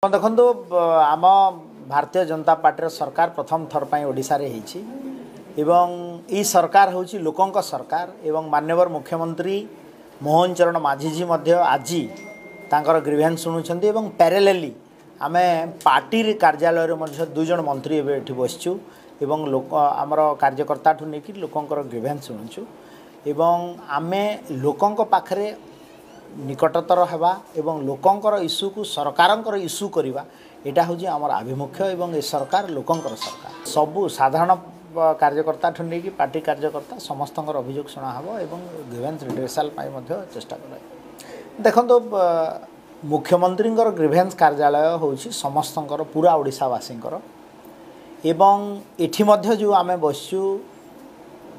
देखो आम भारतीय जनता पार्टी सरकार प्रथम थर पर ओडिशा रे होईछि एवं ई सरकार होछि लोकंक सरकार एवं माननीय मुख्यमंत्री मोहन चरण माझी जी मध्य आज तांकर ग्रीवेंस शुणुछंती एवं पैरेलली आमे पार्टी कार्यालय रे मध्य दुई जन मंत्री एबे एठी बसछु एवं लोक आमर कार्यकर्ता ठु नेकी लोकंकर ग्रीवेंस शुणुछु एवं आमे लोकंक पाखरे निकटतर हेबा एवं लोकंकर इश्यू को सरकारंकर इश्यू करवा यहाँ हूँ आम आभिमुख्य एवं ए सरकार लोकंकर सरकार सबू साधारण कार्यकर्ता ठू नहीं पार्टी कार्यकर्ता समस्त अभियोग शुणाहब एवं ग्रीवेंस रिड्रेसल चेष्टा कर देखो मुख्यमंत्री ग्रीवेंस कार्यालय हूँ समस्त पूरा ओडिशावासी एवं एठी मध्य जो आम बसचु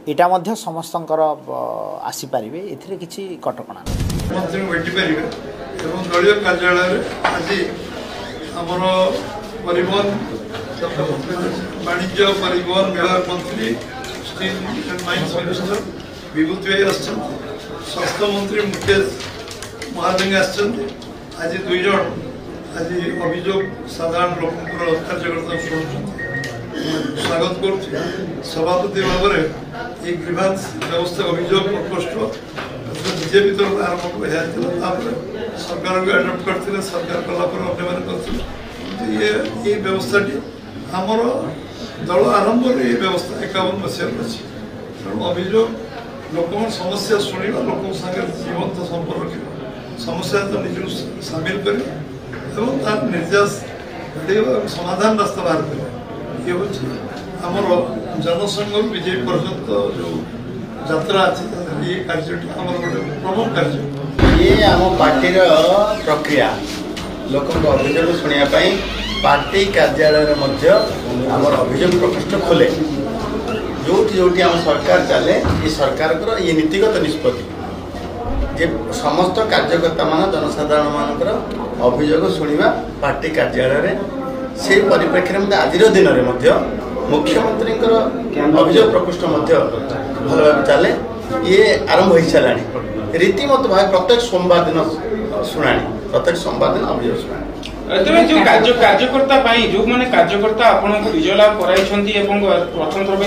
यहाँ समस्त आसीपर ए किसी कटकणा मंत्री भेटी पारे और दलीय कार्यालय आज आमर परिवहन वाणिज्य परिवहन विभाग मंत्री स्टील एंड माइंस मिनिस्टर विभूति भाई स्वास्थ्य मंत्री मुकेश महालिंग आज दुई जन आज अभियोग साधारण लोक कार्यकर्ता शुणुं स्वागत कर सभापति भाव में ग्रीवेंस व्यवस्था अभियोग प्रकोष्ठ बीजेपी तरफ आरंभ सरकार भी आडप्ट करते सरकार कलापर ये व्यवस्था आमर दल आरंभ ये व्यवस्था 51 मसीह अच्छी तेणु अभियोग लोक समस्या शुणा लोक सागर जीवंत संपर्क रखा समस्या तो निज सामिल कर निर्यास समाधान रास्ता बाहर कर ये हूँ आमर जनसंघ बीजेपी पर्यंत जो यात्रा अच्छी ये कार्य प्रमुख कार्य ये आम पार्टी प्रक्रिया लोक अभियोग शुणापी पार्टी कार्यालय आम अभियोग प्रकोष्ठ खोले जो आम सरकार चले ये सरकार ये नीतिगत निष्पत्ति जे समस्त कार्यकर्ता मान जनसाधारण मान अभियोग शुणा पार्टी कार्यालय से परिप्रेक्षी में आज दिन में मुख्यमंत्री अभियोग प्रकोष्ठ भल भाव चले ये आरंभ हो सारा रीतिमत भाव प्रत्येक सोमवार दिन शुणा प्रत्येक सोमवार दिन अभियोग शुणा जो कार्यकर्ता जो मैंने कार्यकर्ता आपन विजय लाभ कराई प्रथम थर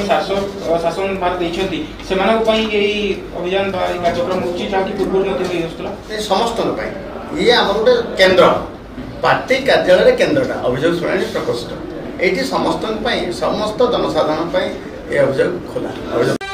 शासन भार से अभियान कार्यक्रम पूर्व समस्त ये आम गोटे केन्द्र पार्टी कार्यालय केन्द्रटा अभियोग शुणाणी प्रकोष्ठ ये समस्त जनसाधारण अभियोग खोला।